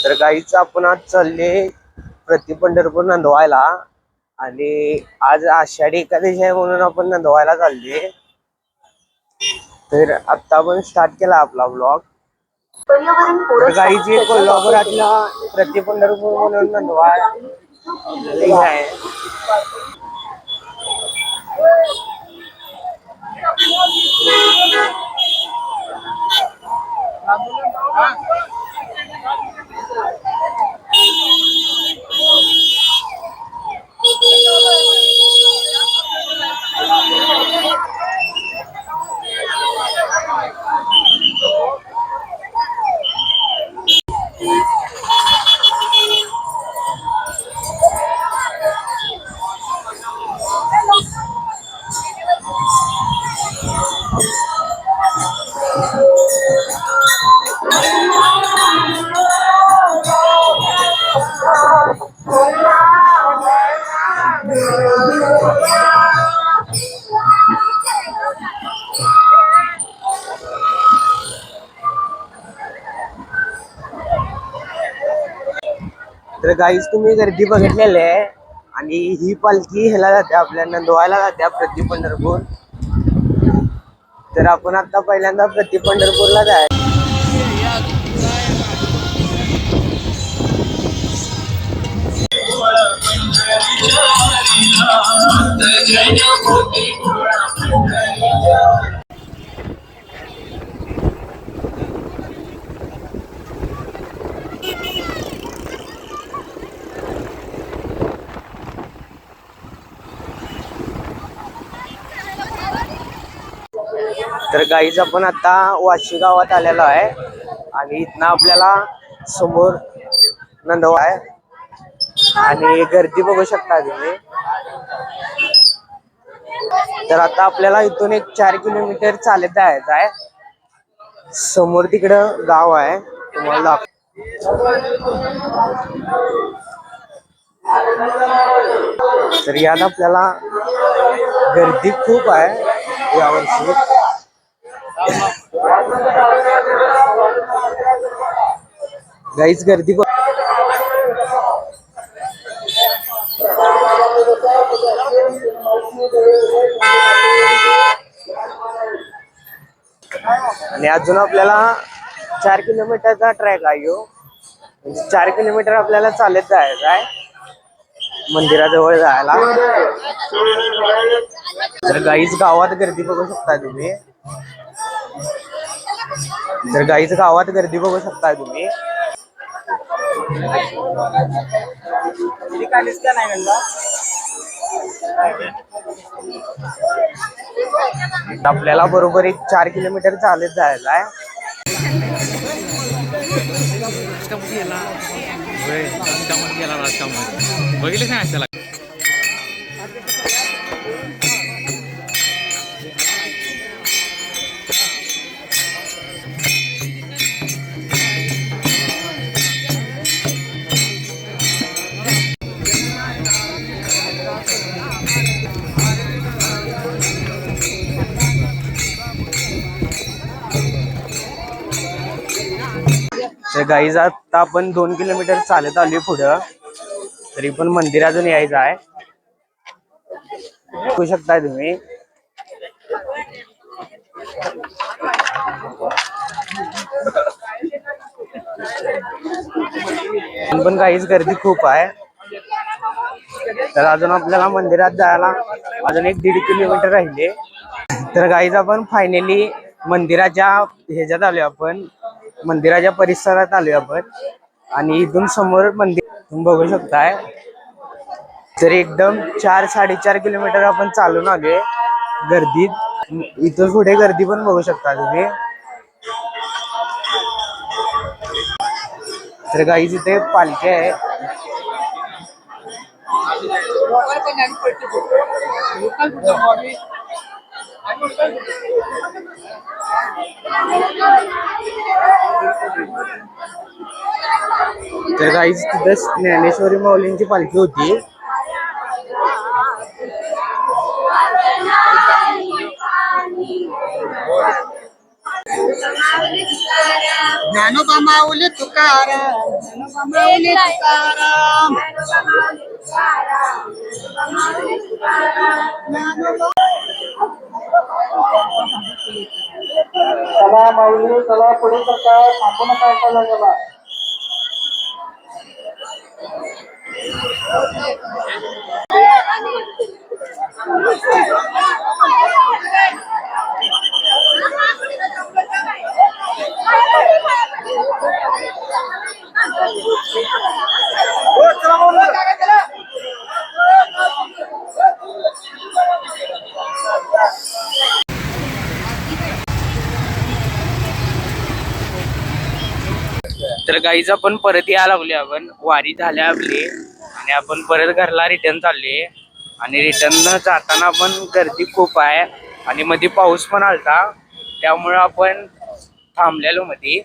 तर गाईच आपण आज चालले प्रति पंढरपूर नंदवायला आणि आज आषाढी एकादशी आहे म्हणून आपण नंदवायला चालले. तर आता आपण स्टार्ट केला आपला ब्लॉग. तर गाईची कोल्हापुरातला प्रति पंढरपूर म्हणून नंदवाळ आहे. तर गाईस तुम्ही गर्दी बघितलेली आहे आणि ही पालखी ह्याला जाते आपल्या नंदवायला जाते प्रति पंढरपूर. तर आपण आता पहिल्यांदा प्रति पंढरपूरला जाय. तर गाईज आपण आता वाशी गावात आलेलो आहे आणि इथनं आपल्याला समोर नंदवा आहे आणि गर्दी बघू शकता तुम्ही. तर आता आपल्याला इथून एक 4 किलोमीटर चालत जायचं आहे. समोर तिकडं गाव आहे तुम्हाला. तर यात आपल्याला गर्दी खूप आहे यावर्षी. गाईच गर्दी आणि अजून आपल्याला 4 किलोमीटरचा ट्रॅक आहे. 4 किलोमीटर आपल्याला चालत जायचं आहे मंदिराजवळ जायला. तर गाईच गावात गर्दी बघू शकता तुम्ही. तर गाईच गावात गर्दी बघू शकता तुम्ही. आपल्याला बरोबर एक 4 किलोमीटर चालत जायचं आहे. बघितलं काय तर गाईज आता आपण 2 किलोमीटर चालत आलोय पुढं. तरी पण मंदिर अजून यायचं आहे बघू शकता तुम्ही. पण गाईज गर्दी खूप आहे. तर अजून आपल्याला मंदिरात जायला अजून एक 1.5 किलोमीटर राहिले. तर गाईज आपण फायनली मंदिराच्या ह्याच्यात आलोय. आपण मंदिराच्या परिसरात आलोय आपण आणि इथून समोर मंदिर तुम्ही बघू शकताय. तर एकदम 4-4.5 किलोमीटर आपण चालून आलोय गर्दीत. इथून पुढे गर्दी पण बघू शकता तुम्ही. तर गाईज इथे पालखी आहे. तर गाईज तिथे ज्ञानेश्वरी माऊलींची पालखी होती. ज्ञानोबा माऊली तुकाराम चला माऊली चला पुढे सरका थांबू नका ऐकायला गेला. तर गाईज आपण परत यायला लागले. आपण वारी झाल्या आपली आणि आपण परत घरला रिटर्न चालले. आणि रिटर्न जाताना पण गर्दी खूप आहे आणि मध्ये पाऊस पण आलता, त्यामुळे आपण थांबलेलो मध्ये.